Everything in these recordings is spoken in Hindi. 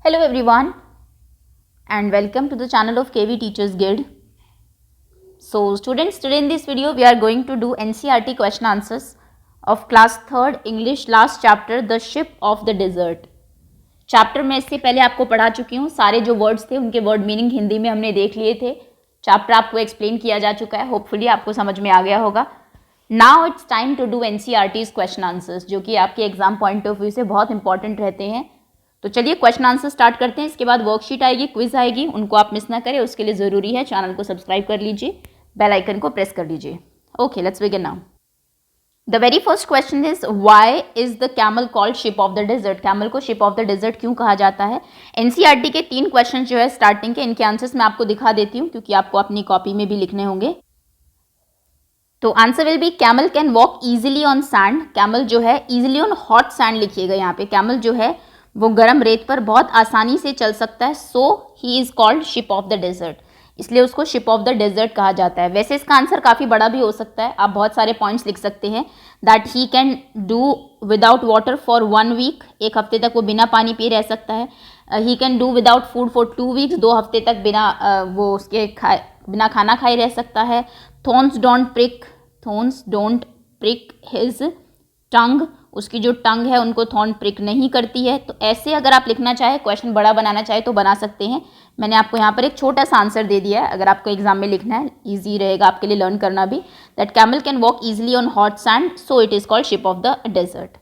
Hello everyone and welcome to the channel of KV Teachers Guild. So students, today in this video we are going to do NCERT question answers of class 3rd English last chapter The Ship of the Desert. Chapter में इससे पहले आपको पढ़ा चुकी हूँ, सारे जो वर्ड्स थे उनके वर्ड मीनिंग हिंदी में हमने देख लिए थे. चैप्टर आपको एक्सप्लेन किया जा चुका है, होपफुली आपको समझ में आ गया होगा. Now it's time to do NCERT's question answers, जो कि आपके एग्जाम पॉइंट ऑफ व्यू से बहुत इंपॉर्टेंट रहते हैं. तो चलिए क्वेश्चन आंसर स्टार्ट करते हैं. इसके बाद वर्कशीट आएगी, क्विज आएगी, उनको आप मिस ना करें. उसके लिए ज़रूरी है चैनल को सब्सक्राइब कर लीजिए, बेल आइकन को प्रेस कर लीजिए. Okay, let's begin now. The very first question is why is the camel called ship of the desert. Camel को शिप ऑफ द डेजर्ट क्यों कहा जाता है? NCERT के 3 क्वेश्चन जो है स्टार्टिंग के, इनके आंसर्स मैं आपको दिखा देती हूँ क्योंकि आपको अपनी कॉपी में भी लिखने होंगे. तो answer will be camel can walk easily on sand. Camel जो है ईजिली ऑन हॉट सैंड लिखिएगा यहाँ पे. कैमल जो है वो गर्म रेत पर बहुत आसानी से चल सकता है. So he is called ship of the desert, इसलिए उसको शिप ऑफ द डेजर्ट कहा जाता है. वैसे इसका आंसर काफ़ी बड़ा भी हो सकता है, आप बहुत सारे पॉइंट्स लिख सकते हैं. That he can do without water for 1 week, 1 हफ्ते तक वो बिना पानी पिए रह सकता है. ही can do without food for 2 weeks, 2 हफ्ते तक बिना खाना खाए रह सकता है. थॉर्न्स डोंट प्रिक हिज टंग, उसकी जो टंग है उनको थॉर्न प्रिक नहीं करती है. तो ऐसे अगर आप लिखना चाहे, क्वेश्चन बड़ा बनाना चाहे तो बना सकते हैं. मैंने आपको यहाँ पर एक छोटा सा आंसर दे दिया है, अगर आपको एग्जाम में लिखना है इजी रहेगा आपके लिए लर्न करना भी. That camel can walk easily on hot sand, so it is called ship of the desert.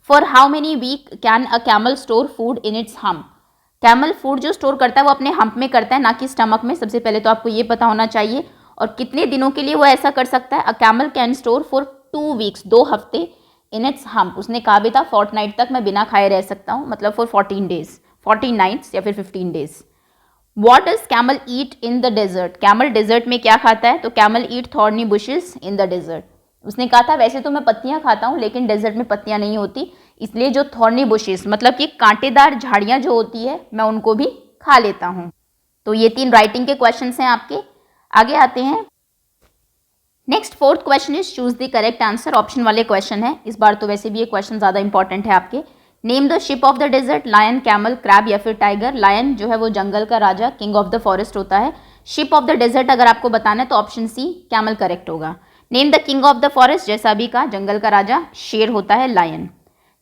For how many week can a camel store food in its hump. Camel food जो स्टोर करता है वो अपने हम्प में करता है, ना कि स्टमक में. सबसे पहले तो आपको ये पता होना चाहिए. और कितने दिनों के लिए वो ऐसा कर सकता है? A camel can store for 2 weeks, 2 हफ्ते. इन इट्स हम्प, उसने कहा भी था फोर्टनाइट तक मैं बिना खाए रह सकता हूँ, मतलब फॉर 14 डेज, 14 नाइट्स या फिर 15 days. What does camel eat in the desert. Camel desert में क्या खाता है? तो camel eat thorny bushes in the desert. उसने कहा था वैसे तो मैं पत्तियां खाता हूँ लेकिन डेजर्ट में पत्तियां नहीं होती, इसलिए जो थॉर्नी बुशेस मतलब कि कांटेदार झाड़ियाँ जो होती है मैं उनको भी खा लेता हूँ. तो ये 3 राइटिंग के क्वेश्चन हैं आपके. आगे आते हैं. Next 4th question is choose the correct answer. Option वाले क्वेश्चन है इस बार, तो वैसे भी ये क्वेश्चन ज़्यादा इंपॉर्टेंट है आपके. Name the ship of the desert. Lion, camel, crab या फिर टाइगर. लायन जो है वो जंगल का राजा, किंग ऑफ द फॉरेस्ट होता है. शिप ऑफ द डेजर्ट अगर आपको बताना है तो ऑप्शन सी कैमल करेक्ट होगा. Name the king of the forest, जैसा भी कहा, जंगल का राजा शेर होता है, lion.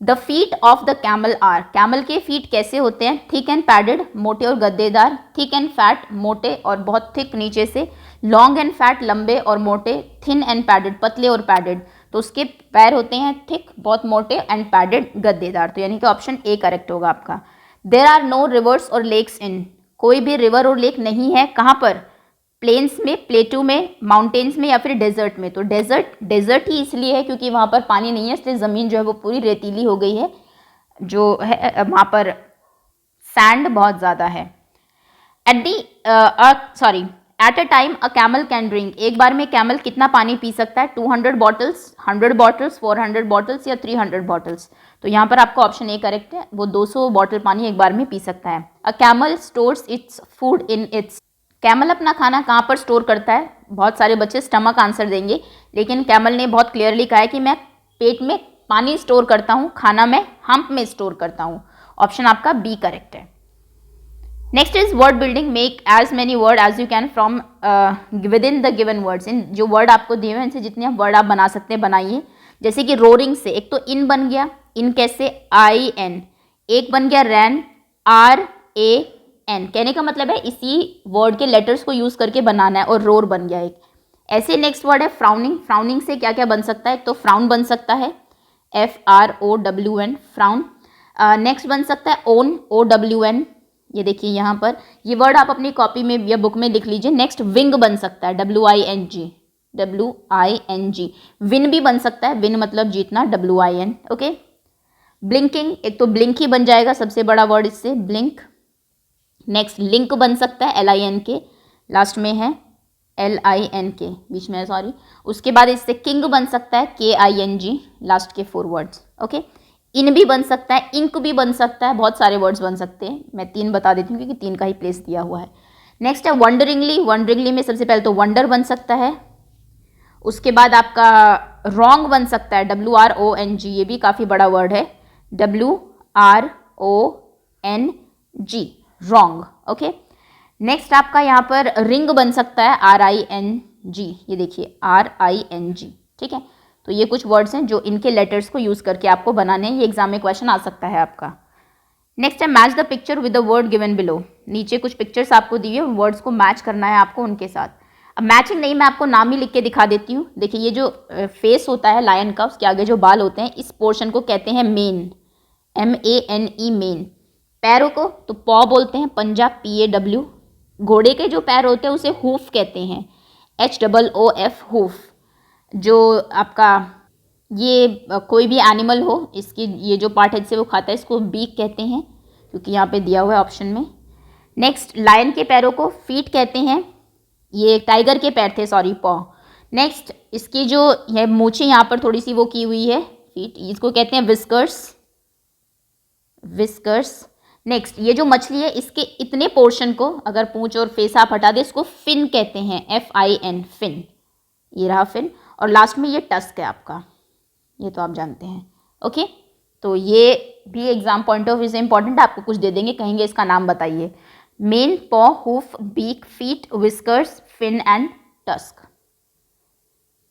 The feet of the camel are. Camel के फीट कैसे होते हैं? थिक एंड पैडेड, मोटे और गद्देदार. थिक एंड फैट, मोटे और बहुत थिक नीचे से. लॉन्ग एंड फैट, लंबे और मोटे. थिन एंड पैडेड, पतले और पैडेड. तो उसके पैर होते हैं थिक, बहुत मोटे, एंड पैडेड, गद्देदार. तो यानी कि ऑप्शन ए करेक्ट होगा आपका. देयर आर नो रिवर्स और लेक्स इन. कोई भी रिवर और लेक नहीं है. कहाँ पर? प्लेन्स में, प्लेटू में, माउंटेन्स में या फिर डेजर्ट में. तो डेजर्ट ही इसलिए है क्योंकि वहाँ पर पानी नहीं है, इसलिए ज़मीन जो है वो पूरी रेतीली हो गई है, जो है वहाँ पर सैंड बहुत ज़्यादा है. At a time a camel can drink. एक बार में कैमल कितना पानी पी सकता है? 200 बॉटल्स, 100 बॉटल्स, 400 बॉटल्स या 300 बॉटल्स. तो यहाँ पर आपका ऑप्शन ए करेक्ट है, वो 200 बॉटल पानी एक बार में पी सकता है. A camel stores its food in it's. Camel अपना खाना कहाँ पर स्टोर करता है? बहुत सारे बच्चे स्टमक आंसर देंगे, लेकिन कैमल ने बहुत क्लियरली कहा है कि मैं पेट में पानी स्टोर करता हूँ, खाना मैं हम्प में स्टोर करता हूँ. ऑप्शन आपका बी करेक्ट है. Next is word building. Make as many word as you can from within the given words. इन जो वर्ड आपको दिए हुए हैं इनसे जितने वर्ड आप बना सकते हैं बनाइए. जैसे कि रोरिंग से एक तो इन बन गया. इन कैसे? IN. एक बन गया रैन, RAN. कहने का मतलब है इसी वर्ड के लेटर्स को यूज करके बनाना है, और रोर बन गया एक. ऐसे नेक्स्ट वर्ड है फ्राउनिंग. फ्राउनिंग से क्या क्या बन सकता है? तो फ्राउन बन सकता है, FROWN, फ्राउन. नेक्स्ट बन सकता है ओन, OWN. ये देखिए यहाँ पर, ये वर्ड आप अपनी कॉपी में या बुक में लिख लीजिए. नेक्स्ट विंग बन सकता है, WING. विन भी बन सकता है, विन मतलब जीतना, WIN. ओके. ब्लिंकिंग, एक तो ब्लिंक ही बन जाएगा, सबसे बड़ा वर्ड इससे, ब्लिंक. नेक्स्ट लिंक बन सकता है, LINK, लास्ट में है LINK, बीच में है, सॉरी. उसके बाद इससे किंग बन सकता है, KING, लास्ट के 4 वर्ड्स. ओके. इन भी बन सकता है, इंक भी बन सकता है, बहुत सारे वर्ड्स बन सकते हैं. मैं 3 बता देती हूँ क्योंकि 3 का ही प्लेस दिया हुआ है. नेक्स्ट है वंडरिंगली. वंडरिंगली में सबसे पहले तो वंडर बन सकता है. उसके बाद आपका रॉन्ग बन सकता है, WRONG. ये भी काफ़ी बड़ा वर्ड है, WRONG. G, wrong. Okay, next आपका यहाँ पर रिंग बन सकता है RING, ये देखिए RING, ठीक है। तो ये कुछ वर्ड्स हैं जो इनके लेटर्स को यूज़ करके आपको बनाने हैं, ये एग्जाम में क्वेश्चन आ सकता है आपका। नेक्स्ट है match the picture with the word given below. नीचे कुछ पिक्चर्स आपको दी है, उन वर्ड्स को मैच करना है आपको उनके साथ। अब मैचिंग नहीं, मैं आपको नाम ही लिख के दिखा देती हूँ। देखिए ये जो फेस होता है लायन का, उसके आगे जो बाल होते हैं, इस पोर्शन को कहते हैं मेन, MANE, मेन। पैरों को तो पॉ बोलते हैं, पंजा PAW। घोड़े के जो पैर होते हैं उसे हूफ कहते हैं, HOOF, हूफ। जो आपका ये कोई भी एनिमल हो, इसकी ये जो पार्ट है जिसे वो खाता है, इसको बीक कहते हैं, क्योंकि यहाँ पे दिया हुआ है ऑप्शन में। नेक्स्ट, लायन के पैरों को फीट कहते हैं, ये टाइगर के पैर थे, सॉरी, पॉ। नेक्स्ट, इसकी जो है मूछें यहाँ पर थोड़ी सी वो की हुई है, फीट, इसको कहते हैं विस्कर्स, विस्कर्स। नेक्स्ट, ये जो मछली है इसके इतने पोर्शन को अगर पूंछ और फेस आप हटा दे, इसको फिन कहते हैं, FIN, फिन। ये रहा फिन। और लास्ट में ये टस्क है आपका, ये तो आप जानते हैं। ओके, तो ये भी एग्जाम पॉइंट ऑफ व्यू से इंपॉर्टेंट, आपको कुछ दे देंगे, कहेंगे इसका नाम बताइए। Mane, paw, hoof, beak, feet, whiskers, fin and tusk.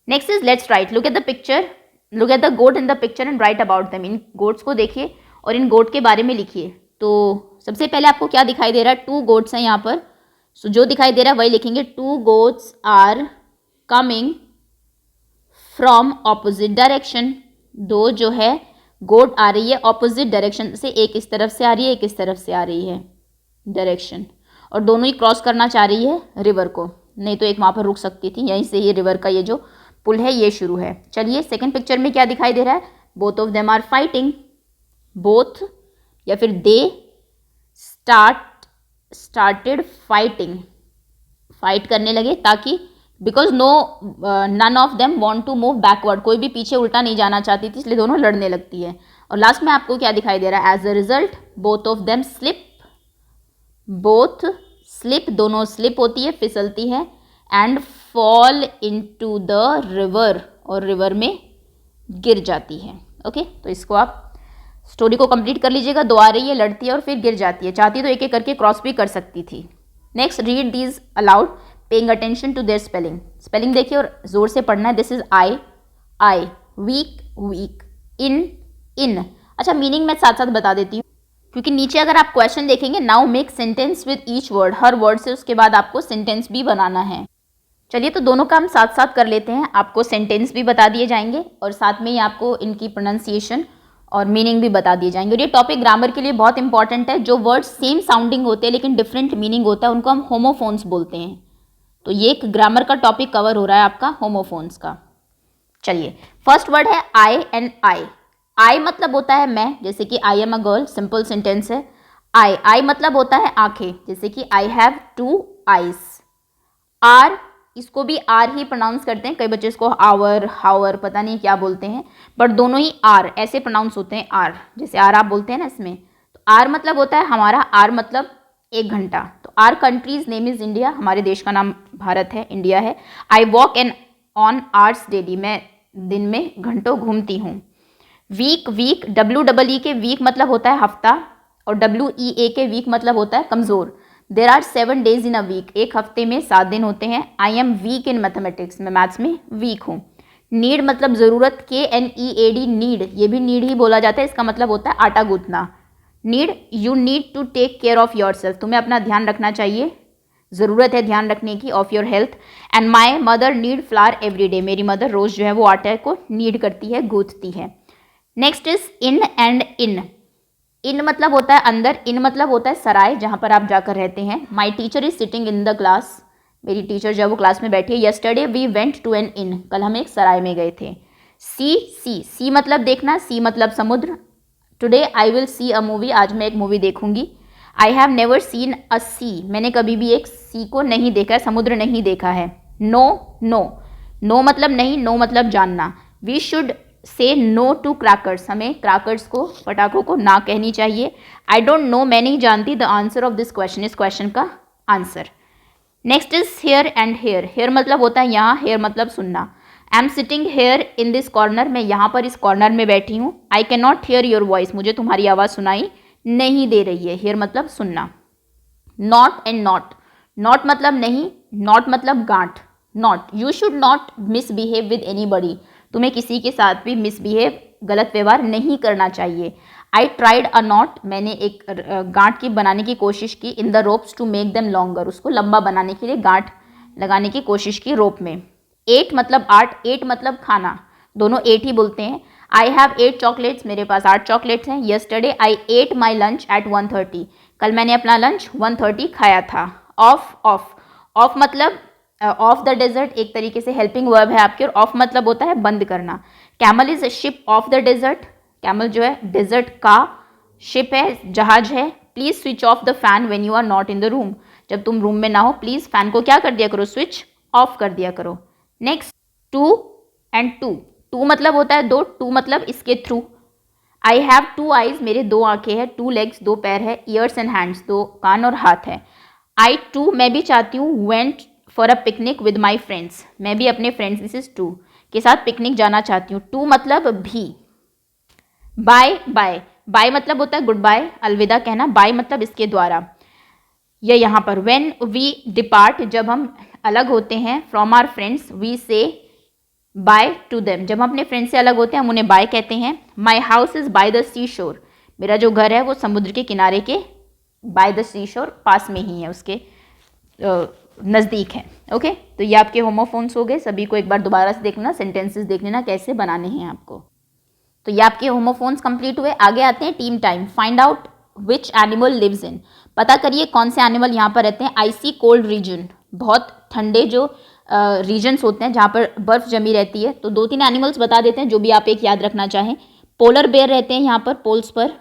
Next is let's write, look at the picture, look at the goat in the picture and write about them. इन गोट्स को देखिए और इन गोट के बारे में लिखिए। तो सबसे पहले आपको क्या दिखाई दे रहा है, 2 गोट्स हैं यहाँ पर। सो जो दिखाई दे रहा है वही लिखेंगे, 2 goats are coming from opposite direction. 2 जो है गोट आ रही है ऑपोजिट डायरेक्शन से, एक इस तरफ से आ रही है, एक इस तरफ से आ रही है डायरेक्शन, और दोनों ही क्रॉस करना चाह रही है रिवर को, नहीं तो एक वहाँ पर रुक सकती थी। यहीं से ये रिवर का ये जो पुल है ये शुरू है। चलिए सेकंड पिक्चर में क्या दिखाई दे रहा है, both of them are fighting, both या फिर दे स्टार्टेड फाइटिंग, फाइट करने लगे, ताकि because none of them want to move backward, कोई भी पीछे उल्टा नहीं जाना चाहती थी, इसलिए दोनों लड़ने लगती है। और लास्ट में आपको क्या दिखाई दे रहा है, as a result both of them slip, both slip, दोनों स्लिप होती है, फिसलती है, and fall into the river, और रिवर में गिर जाती है। ओके, तो इसको आप स्टोरी को कंप्लीट कर लीजिएगा। 2 आ रही है, लड़ती है और फिर गिर जाती है, चाहती तो एक एक करके क्रॉस भी कर सकती थी। Next, read these aloud, paying attention to their spelling. Spelling देखिए और जोर से पढ़ना है। This is I, weak, week, in. अच्छा, मीनिंग मैं साथ साथ बता देती हूँ, क्योंकि नीचे अगर आप क्वेश्चन देखेंगे, now make sentence with each word, her word से उसके बाद आपको सेंटेंस भी बनाना है। चलिए तो दोनों काम साथ साथ कर लेते हैं, आपको सेंटेंस भी बता दिए जाएंगे और साथ में ही आपको इनकी प्रोनाउंसिएशन और मीनिंग भी बता दिए जाएंगे। और ये टॉपिक ग्रामर के लिए बहुत इंपॉर्टेंट है। जो वर्ड सेम साउंडिंग होते हैं लेकिन डिफरेंट मीनिंग होता है, उनको हम होमोफोन्स बोलते हैं। तो ये एक ग्रामर का टॉपिक कवर हो रहा है आपका होमोफोन्स का। चलिए, फर्स्ट वर्ड है आई एंड आई। आई मतलब होता है मैं, जैसे कि I am a girl, simple sentence है। आई मतलब होता है आंखें, जैसे कि आई हैव 2 आईज। आर, इसको भी आर ही प्रोनाउंस करते हैं, कई बच्चे इसको आवर, हावर, पता नहीं क्या बोलते हैं, बट दोनों ही आर ऐसे प्रोनाउंस होते हैं। आर, जैसे आर आप बोलते हैं ना इसमें, तो आर मतलब होता है हमारा, आर मतलब 1 घंटा। तो our countries name is India, हमारे देश का नाम भारत है, इंडिया है। I walk an on hours daily, मैं दिन में घंटों घूमती हूँ। वीक, WEE के वीक मतलब होता है हफ्ता, और WEA के वीक मतलब होता है कमज़ोर। There are 7 days in a week, एक हफ्ते में 7 दिन होते हैं। I am weak in mathematics, मैं मैथ्स में वीक हूँ। नीड मतलब ज़रूरत, KNEAD, नीड, ये भी नीड ही बोला जाता है, इसका मतलब होता है आटा गूंथना। Need, you need to take care of yourself, तुम्हें अपना ध्यान रखना चाहिए, ज़रूरत है ध्यान रखने की, of your health. And my mother need flower every day, मेरी मदर रोज़ जो है वो आटे को नीड करती है, गूंथती है। Next is in and inn. Inn मतलब होता है अंदर, इन मतलब होता है सराय, जहाँ पर आप जाकर रहते हैं। My teacher is sitting in the class, मेरी टीचर जब वो क्लास में बैठी है। Yesterday we went to an inn, कल हम एक सराय में गए थे। सी मतलब देखना, सी मतलब समुद्र। Today I will see a movie, आज मैं एक मूवी देखूंगी। I have never seen a sea, मैंने कभी भी एक सी को नहीं देखा है, समुद्र नहीं देखा है। नो मतलब नहीं, नो मतलब जानना। We should say no to crackers, हमें क्रैकर्स को, पटाखों को ना कहनी चाहिए। आई डोंट नो, मैं नहीं जानती the answer of this question, इस क्वेश्चन का answer. Next is here and hear. Here मतलब होता है यहाँ, हेयर मतलब सुनना। I am sitting here in this corner, मैं यहाँ पर इस कॉर्नर में बैठी हूँ। I can not hear your voice, मुझे तुम्हारी आवाज़ सुनाई नहीं दे रही है। हियर मतलब सुनना। नॉट एंड नॉट, नॉट मतलब नहीं, नॉट मतलब गांठ। Not, you should not misbehave with anybody, तुम्हें किसी के साथ भी मिसबिहेव, गलत व्यवहार नहीं करना चाहिए। आई ट्राइड अ नॉट, मैंने एक गांठ की बनाने की कोशिश की। In the ropes to make them longer, उसको लंबा बनाने के लिए गांठ लगाने की कोशिश की रोप में। 8 मतलब 8, 8 मतलब खाना, दोनों 8 ही बोलते हैं। आई हैव 8 चॉकलेट्स, मेरे पास 8 चॉकलेट्स हैं। Yesterday I ate my lunch at 1:30, कल मैंने अपना लंच 1:30 खाया था। ऑफ, ऑफ, ऑफ मतलब ऑफ द डेजर्ट एक तरीके से हेल्पिंग वर्ब है आपके, और ऑफ मतलब होता है बंद करना। Camel is a ship of the desert, camel जो है डेजर्ट का शिप है, जहाज है। Please switch off the fan when you are not in the room, जब तुम रूम में ना हो प्लीज फैन को क्या कर दिया करो, स्विच ऑफ कर दिया करो। Next, two and two, two मतलब होता है दो, टू मतलब इसके थ्रू। आई हैव 2 आईज, मेरे 2 आंखें हैं। 2 लेग्स, 2 पैर है। ईयर्स एंड हैंड्स, 2 कान और हाथ है। आई टू, मैं भी चाहती हूँ। Went for a picnic with my friends, मैं भी अपने फ्रेंड्स, दिस इज टू, के साथ पिकनिक जाना चाहती हूँ। टू मतलब भी। बाय, बाय, बाय मतलब होता है गुड बाय, अलविदा कहना। बाय मतलब इसके द्वारा। या यहाँ पर व्हेन वी डिपार्ट, जब हम अलग होते हैं, फ्रॉम आवर फ्रेंड्स वी से बाय टू देम, जब हम अपने फ्रेंड से अलग होते हैं हम उन्हें बाय कहते हैं। My house is by the sea shore, मेरा जो घर है वो समुद्र के किनारे के, बाय द सी शोर पास में ही है, उसके नज़दीक है। ओके, तो ये आपके होमोफोन्स हो गए। सभी को एक बार दोबारा से देखना, सेंटेंसेस देख लेना कैसे बनाने हैं आपको। तो ये आपके होमोफोन्स कंप्लीट हुए। आगे आते हैं team time. Find out which animal lives in, पता करिए कौन से एनिमल यहाँ पर रहते हैं। आइसी कोल्ड रीजन, बहुत ठंडे जो रीजन्स होते हैं जहाँ पर बर्फ जमी रहती है। तो 2-3 एनिमल्स बता देते हैं जो भी आप एक याद रखना चाहें। पोलर बेयर रहते हैं यहाँ पर, पोल्स पर,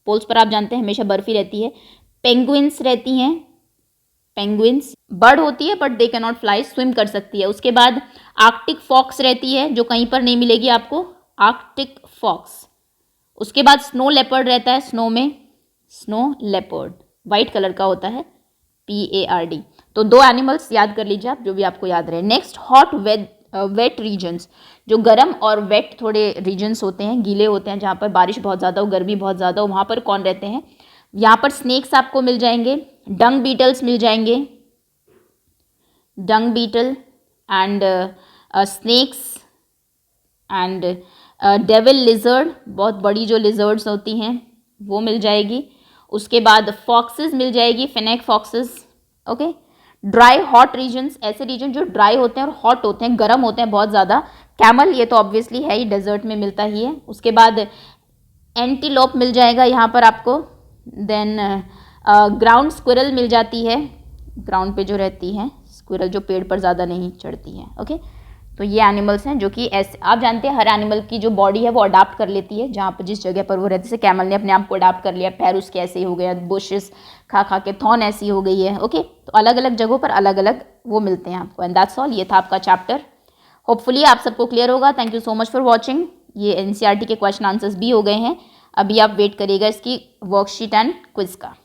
पोल्स पर आप जानते हैं हमेशा बर्फ ही रहती है। पेंगुइन्स रहती हैं, पेंगुइन्स बर्ड होती है but they can not fly, swim कर सकती है। उसके बाद आर्कटिक फॉक्स रहती है जो कहीं पर नहीं मिलेगी आपको, आर्कटिक फॉक्स। उसके बाद स्नो लेपर्ड रहता है, स्नो में, स्नो लेपर्ड वाइट कलर का होता है, PARD। तो 2 एनिमल्स याद कर लीजिए आप, जो भी आपको याद रहे। नेक्स्ट, हॉट वेट रीजन्स, जो गर्म और वेट थोड़े रीजन्स होते हैं, गीले होते हैं, जहाँ पर बारिश बहुत ज़्यादा हो, गर्मी बहुत ज़्यादा हो, वहाँ पर कौन रहते हैं। यहाँ पर स्नेक्स आपको मिल जाएंगे, डंग बीटल्स मिल जाएंगे, dung beetle and snakes and devil lizard, बहुत बड़ी जो लिजर्ड्स होती हैं वो मिल जाएगी। उसके बाद फॉक्सेस मिल जाएगी, fennec foxes. Okay, dry hot regions, ऐसे रीजन जो ड्राई होते हैं और हॉट होते हैं, गर्म होते हैं बहुत ज़्यादा। कैमल, ये तो ऑब्वियसली है ही, डेजर्ट में मिलता ही है। उसके बाद एंटीलोप मिल जाएगा यहाँ पर आपको। देन ग्राउंड स्क्विरल मिल जाती है, ग्राउंड पे जो रहती है स्क्विरल, जो पेड़ पर ज़्यादा नहीं चढ़ती है। ओके, तो ये एनिमल्स हैं जो कि ऐसे, आप जानते हैं हर एनिमल की जो बॉडी है वो अडाप्ट कर लेती है जहाँ पर जिस जगह पर वो रहती है। जैसे कैमल ने अपने आप को अडाप्ट कर लिया, पैर उसके ऐसे ही हो गया, बुशेस खा खा के थॉर्न ऐसी हो गई है। ओके, तो अलग अलग जगहों पर अलग अलग वो मिलते हैं आपको। एंड दैट्स ऑल, ये था आपका चैप्टर। होपफुली आप सबको क्लियर होगा। Thank you so much for watching. ये NCERT के क्वेश्चन आंसर्स भी हो गए हैं, अभी आप वेट करिएगा इसकी वर्कशीट एंड क्विज का।